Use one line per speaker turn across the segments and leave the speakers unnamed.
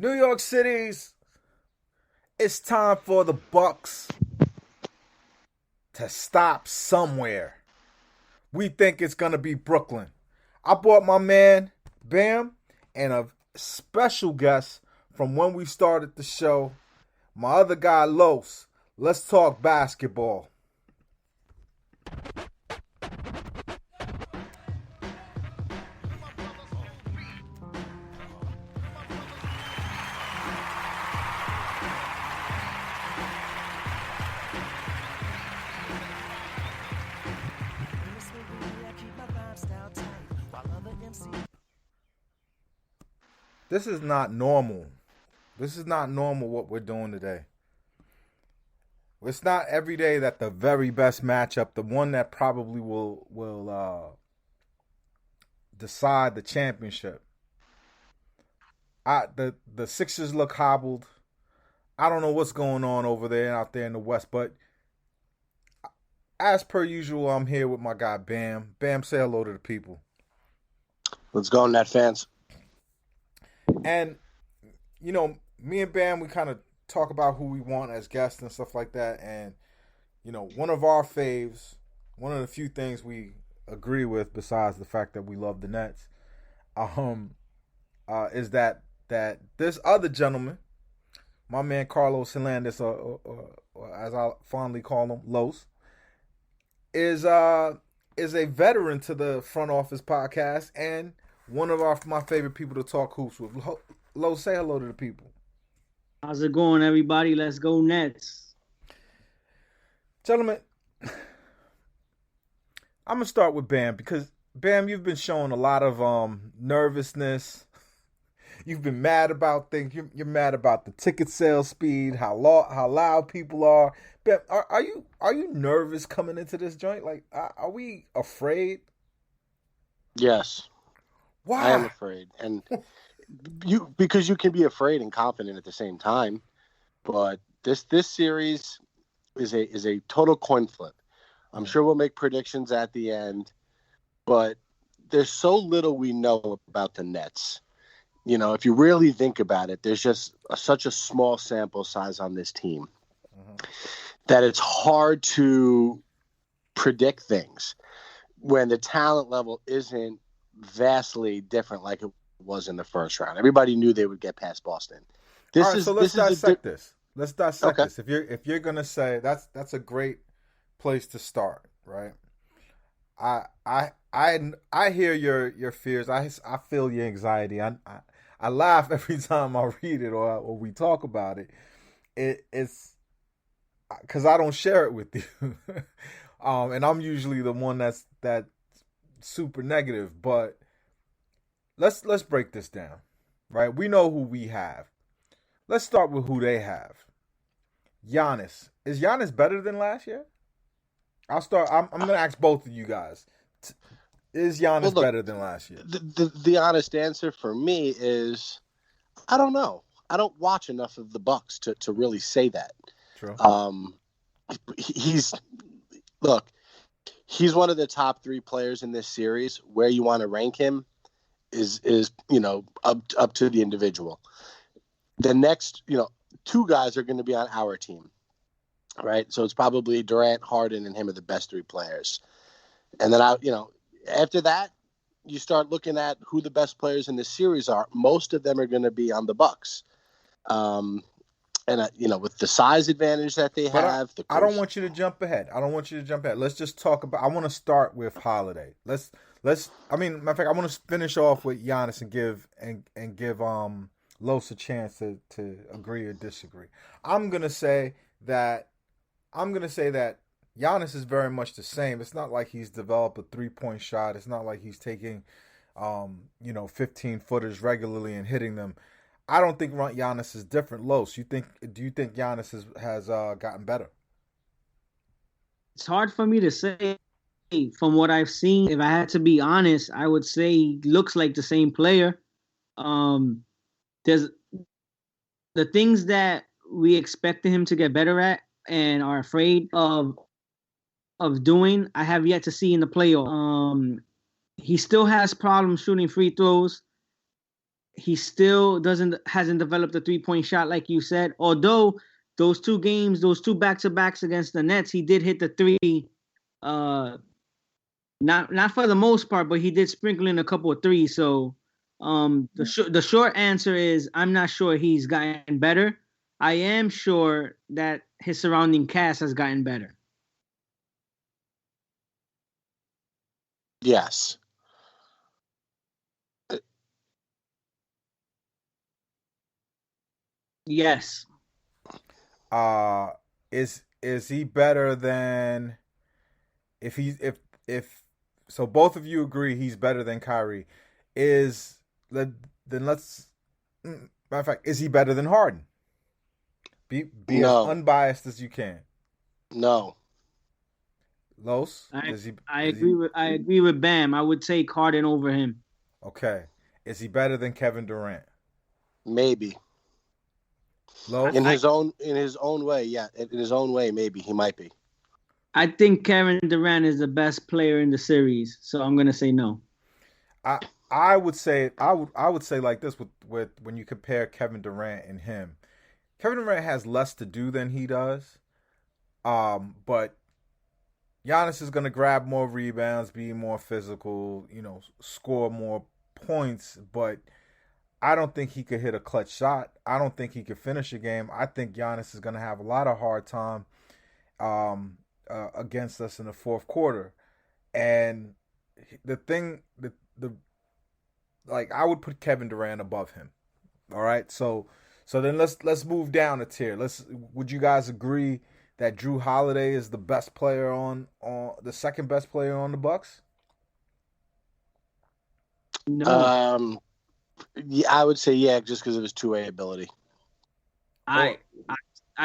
New York City's, it's time for the Bucks to stop somewhere. We think it's going to be Brooklyn. I brought my man, Bam, and a special guest from when we started the show, my other guy, Los. Let's talk basketball. This is not normal. This is not normal what we're doing today. It's not every day that the very best matchup, the one that probably will decide the championship. The Sixers look hobbled. I don't know what's going on over there and out there in the West, but as per usual, I'm here with my guy Bam. Bam, say hello to the people.
Let's go, Net fans.
And, you know, me and Bam, we kind of talk about who we want as guests and stuff like that. And, you know, one of our faves, one of the few things we agree with besides the fact that we love the Nets, is that this other gentleman, my man Carlos Hernandez, or as I fondly call him, Los, is a veteran to the Front Office podcast and one of my favorite people to talk hoops with. Lo, say hello to the people.
How's it going, everybody? Let's go Nets.
Gentlemen, I'm going to start with Bam because, Bam, you've been showing a lot of nervousness. You've been mad about things. You're mad about the ticket sale speed, how loud people are. Bam, are you nervous coming into this joint? Like, are we afraid?
Yes.
Why?
I am afraid. And because you can be afraid and confident at the same time. But this series is a total coin flip. I'm sure we'll make predictions at the end, but there's so little we know about the Nets. You know, if you really think about it, there's just such a small sample size on this team that it's hard to predict things when the talent level isn't vastly different like it was in the first round. Everybody knew they would get past Boston.
So let's dissect this. Let's dissect this. If you're gonna say that's a great place to start, right? I hear your fears. I feel your anxiety. I laugh every time I read it or we talk about it. It's because I don't share it with you, and I'm usually the one that's super negative. But let's break this down, right? We know who we have. Let's start with who they have. Giannis. Is Giannis better than last year? I'll start. I'm going to ask both of you guys. Is Giannis better than last year?
The honest answer for me is I don't know. I don't watch enough of the Bucks to really say that.
True.
He's one of the top 3 players in this series. Where you want to rank him is up to the individual. The next 2 guys are going to be on our team, right? So it's probably Durant, Harden, and him are the best 3 players. And then after that, you start looking at who the best players in the series are. Most of them are going to be on the Bucks. And with the size advantage that they have.
I don't want you to jump ahead. Let's just talk about. I want to start with Holiday. Let's. I mean, matter of fact, I want to finish off with Giannis and give Los a chance to agree or disagree. I'm gonna say that Giannis is very much the same. It's not like he's developed a 3-point shot. It's not like he's taking 15 footers regularly and hitting them. I don't think Giannis is different. Los, do you think Giannis has gotten better?
It's hard for me to say. From what I've seen, if I had to be honest, I would say he looks like the same player. There's the things that we expected him to get better at and are afraid of doing, I have yet to see in the playoff. He still has problems shooting free throws. he still hasn't developed a 3-point shot like you said. Although those two games, those two back-to-backs against the Nets, he did hit the three. Not for the most part, but he did sprinkle in a couple of threes. So the short answer is I'm not sure he's gotten better. I am sure that his surrounding cast has gotten better.
Yes.
Yes.
Is he better than if so both of you agree he's better than Kyrie? Then let's matter of fact, is he better than Harden? Be
No.
as unbiased as you can.
No.
Los,
I agree with Bam. I would take Harden over him.
Okay. Is he better than Kevin Durant?
Maybe.
Los?
In his own way, yeah. In his own way, maybe he might be.
I think Kevin Durant is the best player in the series, so I'm gonna say no.
I would say like this with when you compare Kevin Durant and him. Kevin Durant has less to do than he does. But Giannis is gonna grab more rebounds, be more physical, score more points, but I don't think he could hit a clutch shot. I don't think he could finish a game. I think Giannis is gonna have a lot of hard time against us in the fourth quarter. And the thing, like I would put Kevin Durant above him. All right, so then let's move down a tier. Would you guys agree that Drew Holiday is the best player on the second best player on the Bucks?
No.
Yeah, I would say yeah, just because of his two-way ability.
I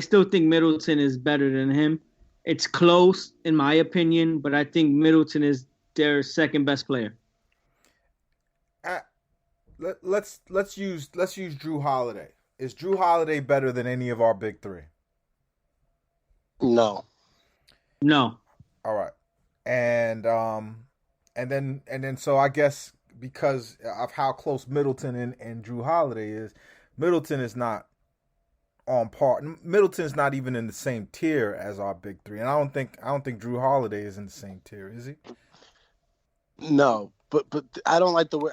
still think Middleton is better than him. It's close in my opinion, but I think Middleton is their second best player.
Let's use Drew Holiday. Is Drew Holiday better than any of our big three?
No.
No.
All right. And then so I guess because of how close Middleton and Drew Holiday is, Middleton is not on par. Middleton's not even in the same tier as our big three, and I don't think Drew Holiday is in the same tier, is he?
No, but I don't like the way.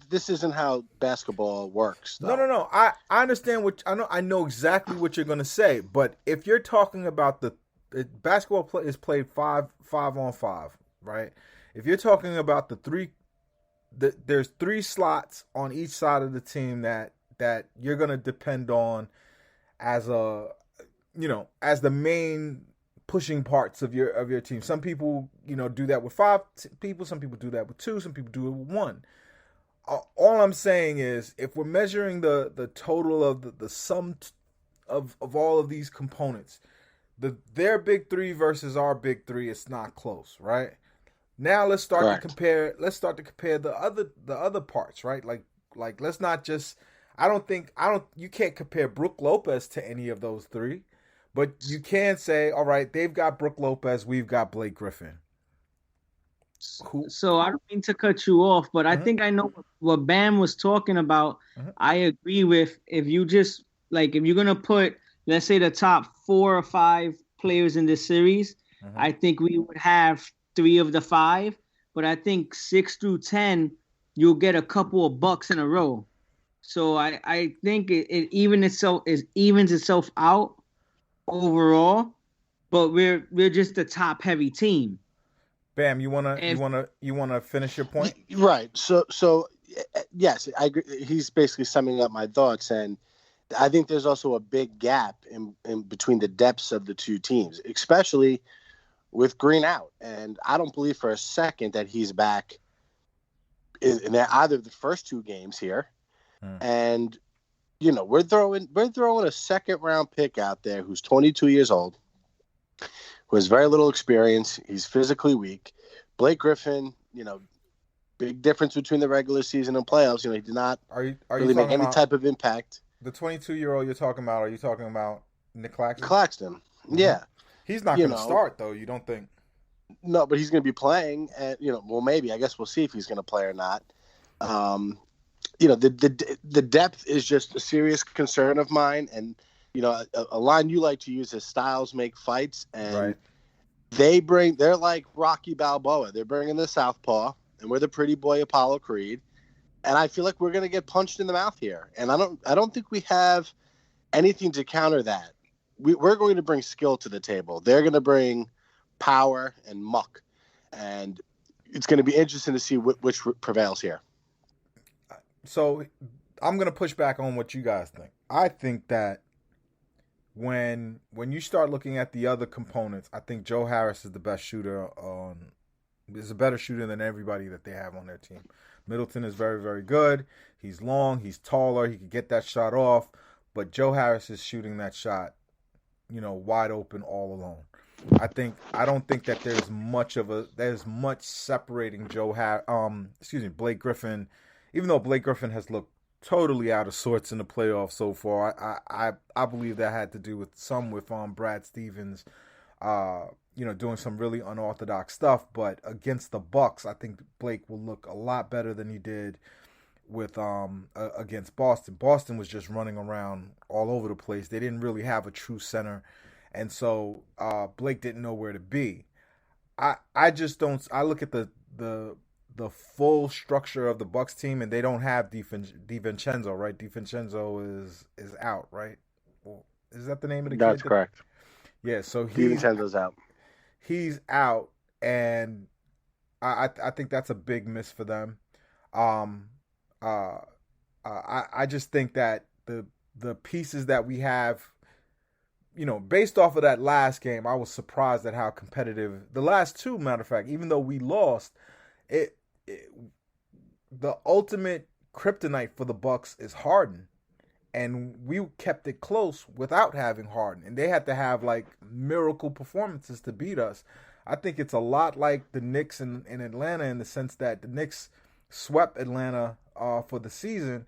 This isn't how basketball works, though.
No. I understand I know exactly what you're going to say, but if you're talking about the basketball is played 5-on-5, right? If you're talking about there's 3 slots on each side of the team that you're going to depend on as the main pushing parts of your team. Some people, do that with 5 people, some people do that with 2, some people do it with 1. All I'm saying is if we're measuring the total of the sum of all of these components, their big 3 versus our big 3, it's not close, right? Now let's start to compare the other parts, right? Like let's not just you can't compare Brook Lopez to any of those 3, but you can say, all right, they've got Brook Lopez, we've got Blake Griffin.
So I don't mean to cut you off, but I think I know what Bam was talking about. I agree with if you're gonna put, let's say, the top 4 or 5 players in this series, I think we would have 3 of the 5, but I think 6 through 10 you'll get a couple of bucks in a row. So I think it evens itself out overall, but we're just the top heavy team.
Bam, you wanna finish your point?
Right. So yes, I agree. He's basically summing up my thoughts, and I think there's also a big gap in between the depths of the two teams, especially with Green out. And I don't believe for a second that he's back in either of the first 2 games here. And we're throwing a second round pick out there who's 22 years old, who has very little experience. He's physically weak. Blake Griffin, big difference between the regular season and playoffs. He did not really make any type of impact.
The 22-year-old you're talking about, are you talking about Nick Claxton?
Claxton, yeah.
He's not going to start, though, you don't think?
No, but he's going to be playing. And, maybe. I guess we'll see if he's going to play or not. the depth is just a serious concern of mine. And, a line you like to use is styles make fights. And
right.
they're like Rocky Balboa. They're bringing the southpaw, and we're the pretty boy Apollo Creed. And I feel like we're going to get punched in the mouth here. And I don't think we have anything to counter that. We're going to bring skill to the table. They're going to bring power and muck. And it's going to be interesting to see which prevails here.
So I'm going to push back on what you guys think. I think that when you start looking at the other components, I think Joe Harris is the best shooter is a better shooter than everybody that they have on their team. Middleton is very, very good. He's long, he's taller, he can get that shot off, but Joe Harris is shooting that shot, wide open all alone. I don't think that there's much separating Blake Griffin, even though Blake Griffin has looked totally out of sorts in the playoffs so far. I believe that had to do with Brad Stevens, doing some really unorthodox stuff. But against the Bucks, I think Blake will look a lot better than he did with against Boston. Boston was just running around all over the place. They didn't really have a true center, and so Blake didn't know where to be. I just don't. I look at the full structure of the Bucks team, and they don't have DiVincenzo, right? DiVincenzo is out, right? Well, is that the name of the kid?
That's correct.
Yeah, so
DiVincenzo's out.
He's out, and I think that's a big miss for them. I just think that the pieces that we have, based off of that last game, I was surprised at how competitive the last two. Matter of fact, even though we lost, the ultimate kryptonite for the Bucks is Harden, and we kept it close without having Harden, and they had to have like miracle performances to beat us. I think it's a lot like the Knicks in Atlanta, in the sense that the Knicks swept Atlanta for the season,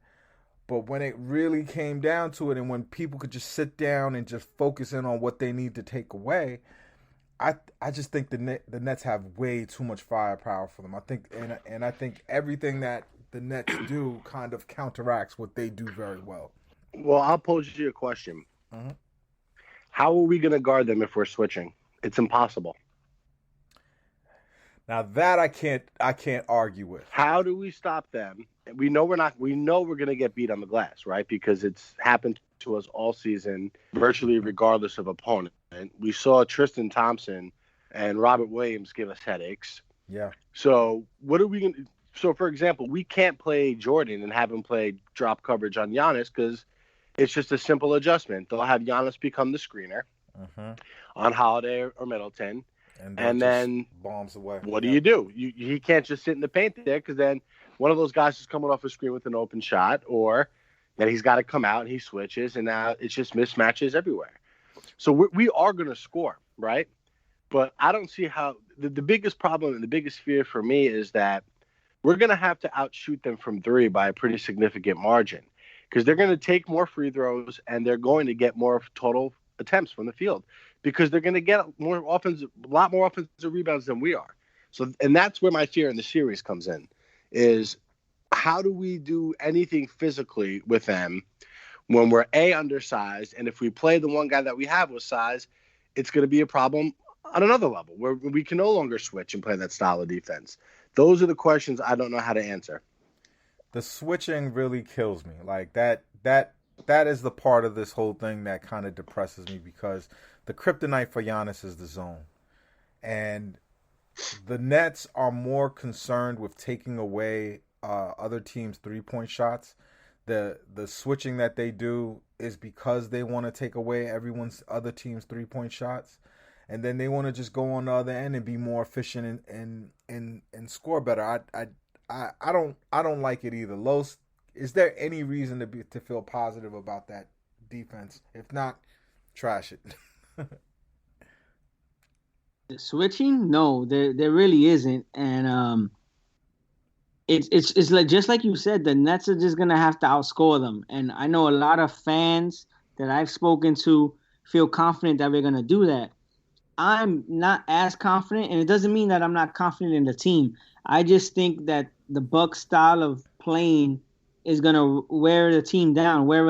but when it really came down to it, and when people could just sit down and just focus in on what they need to take away, I just think the Nets have way too much firepower for them. I think and I think everything that the Nets do kind of counteracts what they do very well.
Well, I'll pose you a question.
Mm-hmm.
How are we going to guard them if we're switching? It's impossible.
Now that I can't argue with.
How do we stop them? We know we're going to get beat on the glass, right? Because it's happened to us all season, virtually regardless of opponent. We saw Tristan Thompson and Robert Williams give us headaches.
Yeah.
So what are we going to? So for example, we can't play Jordan and have him play drop coverage on Giannis because it's just a simple adjustment. They'll have Giannis become the screener on Holiday or Middleton, and then
bombs away.
What do you do? He can't just sit in the paint there, because then one of those guys is coming off a screen with an open shot, or then he's got to come out and he switches, and now it's just mismatches everywhere. So we are going to score, right? But I don't see how the biggest problem and the biggest fear for me is that we're going to have to outshoot them from three by a pretty significant margin, because they're going to take more free throws and they're going to get more total attempts from the field, because they're going to get a lot more offensive rebounds than we are. So, and that's where my fear in the series comes in, is how do we do anything physically with them when we're undersized, and if we play the one guy that we have with size, it's going to be a problem on another level where we can no longer switch and play that style of defense. Those are the questions I don't know how to answer.
The switching really kills me. Like that is the part of this whole thing that kind of depresses me, because the kryptonite for Giannis is the zone. And the Nets are more concerned with taking away other teams' three-point shots. The switching that they do is because they want to take away other team's three-point shots, and then they want to just go on the other end and be more efficient and score better. I don't like it either. Los, is there any reason to feel positive about that defense? If not, trash it.
Switching? No, there really isn't, and it's like, just like you said, the Nets are just gonna have to outscore them. And I know a lot of fans that I've spoken to feel confident that we're gonna do that. I'm not as confident, and it doesn't mean that I'm not confident in the team. I just think that the Bucks style of playing is gonna wear the team down, wear